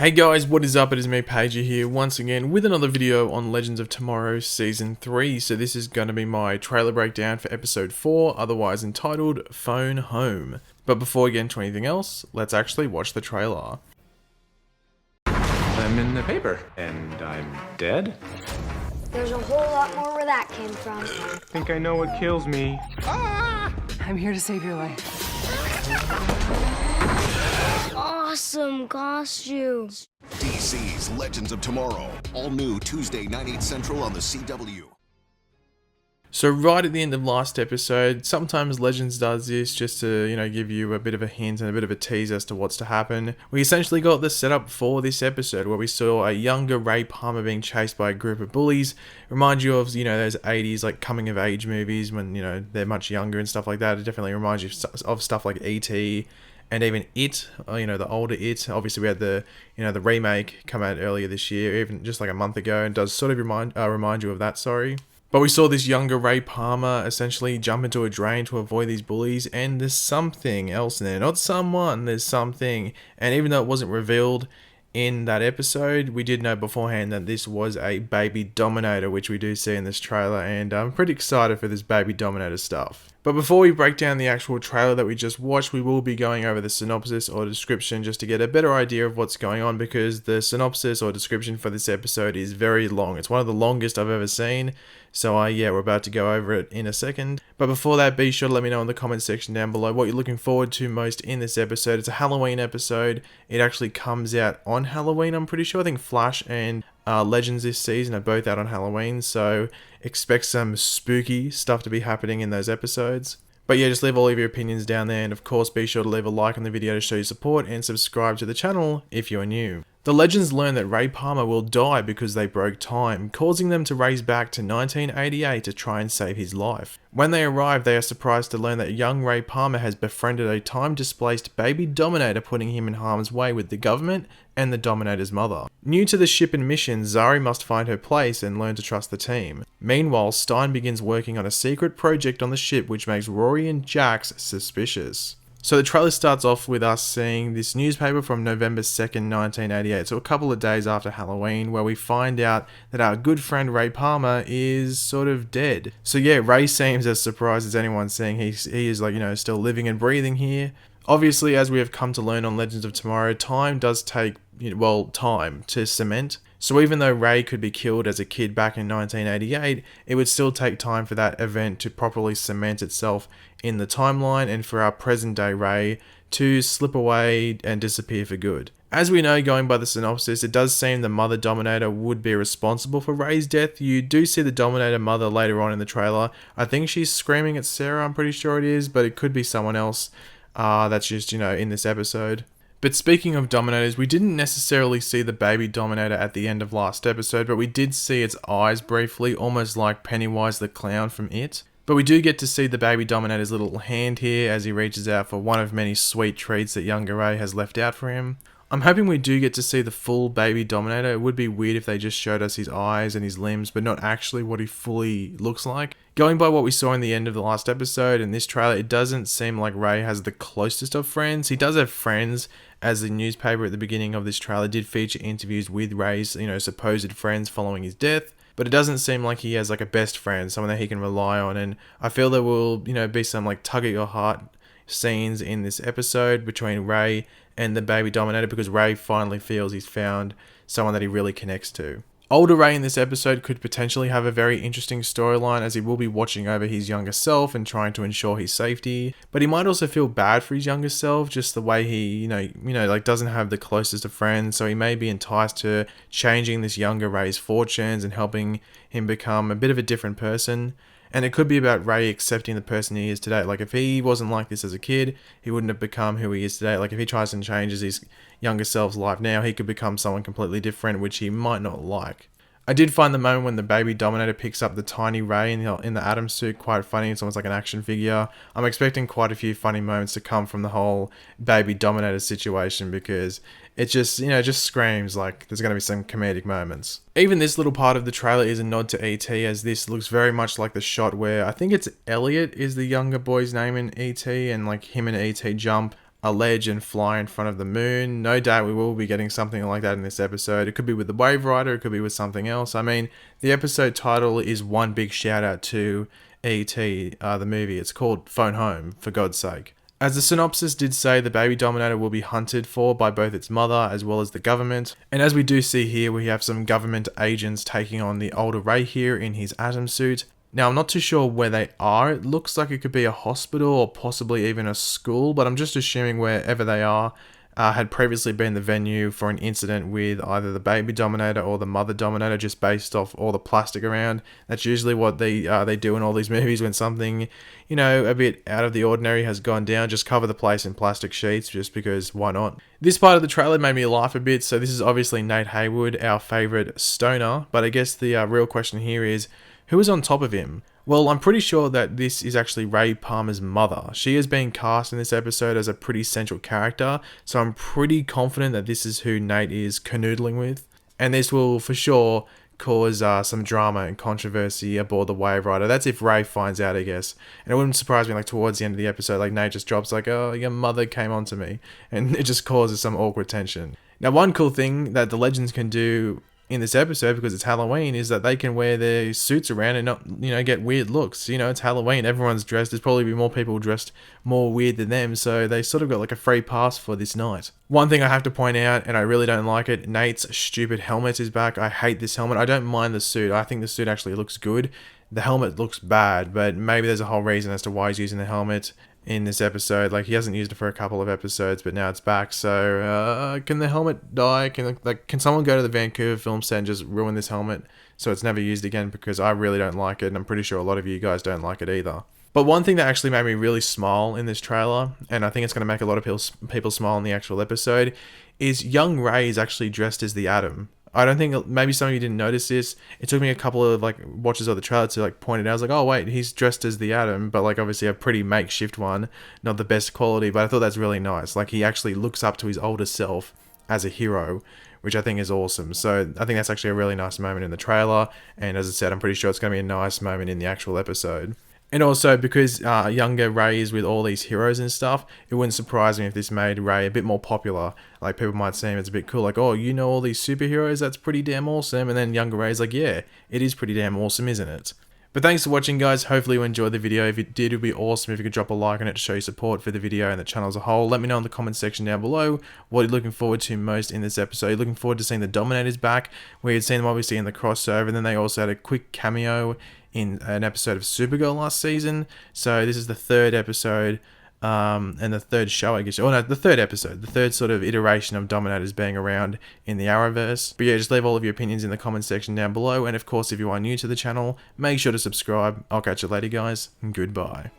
Hey guys, what is up? It is me, Pager here, once again with another video on Legends of Tomorrow Season 3. So this is going to be my trailer breakdown for Episode 4, otherwise entitled Phone Home. But before we get into anything else, let's actually watch the trailer. I'm in the paper, and I'm dead? There's a whole lot more where that came from. I think I know what kills me. I'm here to save your life. Awesome costumes. DC's Legends of Tomorrow, all new Tuesday, 9/8 Central on the CW. So right at the end of last episode, sometimes Legends does this just to, give you a bit of a hint and a bit of a tease as to what's to happen. We essentially got the setup for this episode where we saw a younger Ray Palmer being chased by a group of bullies. Remind you of, those 80s like coming of age movies when, they're much younger and stuff like that. It definitely reminds you of stuff like E.T. and even It, the older It. Obviously we had the, the remake come out earlier this year, even just like a month ago, and does sort of remind you of that, sorry. But we saw this younger Ray Palmer essentially jump into a drain to avoid these bullies, and there's something else in there. Not someone, there's something. And even though it wasn't revealed in that episode, we did know beforehand that this was a baby Dominator, which we do see in this trailer, and I'm pretty excited for this baby Dominator stuff. But before we break down the actual trailer that we just watched, we will be going over the synopsis or description just to get a better idea of what's going on, because the synopsis or description for this episode is very long. It's one of the longest I've ever seen. So we're about to go over it in a second. But before that, be sure to let me know in the comment section down below what you're looking forward to most in this episode. It's a Halloween episode. It actually comes out on Halloween, I'm pretty sure. I think Flash and Legends this season are both out on Halloween, so expect some spooky stuff to be happening in those episodes. But yeah, just leave all of your opinions down there, and of course be sure to leave a like on the video to show your support, and subscribe to the channel if you are new. The Legends learn that Ray Palmer will die because they broke time, causing them to race back to 1988 to try and save his life. When they arrive, they are surprised to learn that young Ray Palmer has befriended a time-displaced baby Dominator, putting him in harm's way with the government and the Dominator's mother. New to the ship and mission, Zari must find her place and learn to trust the team. Meanwhile, Stein begins working on a secret project on the ship which makes Rory and Jax suspicious. So the trailer starts off with us seeing this newspaper from November 2nd, 1988, so a couple of days after Halloween, where we find out that our good friend Ray Palmer is sort of dead. So yeah, Ray seems as surprised as anyone, seeing he is still living and breathing here. Obviously, as we have come to learn on Legends of Tomorrow, time does take, time to cement. So even though Ray could be killed as a kid back in 1988, it would still take time for that event to properly cement itself in the timeline, and for our present day Ray to slip away and disappear for good. As we know, going by the synopsis, it does seem the Mother Dominator would be responsible for Ray's death. You do see the Dominator mother later on in the trailer. I think she's screaming at Sarah, I'm pretty sure it is, but it could be someone else that's just, in this episode. But speaking of Dominators, we didn't necessarily see the baby Dominator at the end of last episode, but we did see its eyes briefly, almost like Pennywise the Clown from It. But we do get to see the baby Dominator's little hand here as he reaches out for one of many sweet treats that younger Ray has left out for him. I'm hoping we do get to see the full baby Dominator. It would be weird if they just showed us his eyes and his limbs, but not actually what he fully looks like. Going by what we saw in the end of the last episode and this trailer, it doesn't seem like Ray has the closest of friends. He does have friends, as the newspaper at the beginning of this trailer did feature interviews with Ray's, supposed friends following his death. But it doesn't seem like he has like a best friend, someone that he can rely on. And I feel there will, be some like tug at your heart scenes in this episode between Ray and the baby Dominator, because Ray finally feels he's found someone that he really connects to. Older Ray in this episode could potentially have a very interesting storyline, as he will be watching over his younger self and trying to ensure his safety. But he might also feel bad for his younger self, just the way he, doesn't have the closest of friends. So he may be enticed to changing this younger Ray's fortunes and helping him become a bit of a different person. And it could be about Ray accepting the person he is today. Like, if he wasn't like this as a kid, he wouldn't have become who he is today. Like, if he tries and changes his younger self's life now, he could become someone completely different, which he might not like. I did find the moment when the baby Dominator picks up the tiny Ray in the Atom suit quite funny. It's almost like an action figure. I'm expecting quite a few funny moments to come from the whole baby Dominator situation, because it just, just screams like there's going to be some comedic moments. Even this little part of the trailer is a nod to E.T., as this looks very much like the shot where I think it's Elliot is the younger boy's name in E.T., and like him and E.T. jump a ledge and fly in front of the moon. No doubt we will be getting something like that in this episode. It could be with the Wave Rider, it could be with something else. I mean, the episode title is one big shout out to E.T., the movie. It's called Phone Home, for God's sake. As the synopsis did say, the baby Dominator will be hunted for by both its mother as well as the government. And as we do see here, we have some government agents taking on the older Ray here in his atom suit. Now, I'm not too sure where they are. It looks like it could be a hospital or possibly even a school, but I'm just assuming wherever they are had previously been the venue for an incident with either the baby Dominator or the mother Dominator, just based off all the plastic around. That's usually what they do in all these movies when something, you know, a bit out of the ordinary has gone down. Just cover the place in plastic sheets, just because why not? This part of the trailer made me laugh a bit. So this is obviously Nate Haywood, our favorite stoner, but I guess the real question here is, who is on top of him? Well, I'm pretty sure that this is actually Ray Palmer's mother. She is being cast in this episode as a pretty central character, so I'm pretty confident that this is who Nate is canoodling with. And this will, for sure, cause some drama and controversy aboard the Wave Rider. That's if Ray finds out, I guess. And it wouldn't surprise me, like, towards the end of the episode, like, Nate just drops, like, oh, your mother came on to me. And it just causes some awkward tension. Now, one cool thing that the Legends can do in this episode, because it's Halloween, is that they can wear their suits around and not, you know, get weird looks. You know, it's Halloween, everyone's dressed. There's probably be more people dressed more weird than them, so they sort of got like a free pass for this night. One thing I have to point out, and I really don't like it, Nate's stupid helmet is back. I hate this helmet. I don't mind the suit. I think the suit actually looks good. The helmet looks bad, but maybe there's a whole reason as to why he's using the helmet in this episode. Like, he hasn't used it for a couple of episodes, but now it's back. So can the helmet die? Can someone go to the Vancouver film set and just ruin this helmet so it's never used again? Because I really don't like it, and I'm pretty sure a lot of you guys don't like it either. But one thing that actually made me really smile in this trailer, and I think it's going to make a lot of people smile in the actual episode, is young Ray is actually dressed as the Atom. I don't think, maybe some of you didn't notice this. It took me a couple of like watches of the trailer to like point it out. I was like, oh wait, he's dressed as the Atom, but like obviously a pretty makeshift one, not the best quality, but I thought that's really nice. Like, he actually looks up to his older self as a hero, which I think is awesome. So I think that's actually a really nice moment in the trailer, and as I said, I'm pretty sure it's going to be a nice moment in the actual episode. And also, because younger Ray is with all these heroes and stuff, it wouldn't surprise me if this made Ray a bit more popular. Like, people might see him as a bit cool, like, oh, you know all these superheroes? That's pretty damn awesome. And then younger Ray's like, yeah, it is pretty damn awesome, isn't it? But thanks for watching, guys. Hopefully you enjoyed the video. If you did, it would be awesome if you could drop a like on it to show your support for the video and the channel as a whole. Let me know in the comment section down below what you're looking forward to most in this episode. You're looking forward to seeing the Dominators back. We had seen them obviously in the crossover, and then they also had a quick cameo in an episode of Supergirl last season. So this is the third episode and the third show, I guess. Oh no, the third episode, the third sort of iteration of Dominators being around in the Arrowverse. But yeah, just leave all of your opinions in the comment section down below. And of course, if you are new to the channel, make sure to subscribe. I'll catch you later, guys, and goodbye.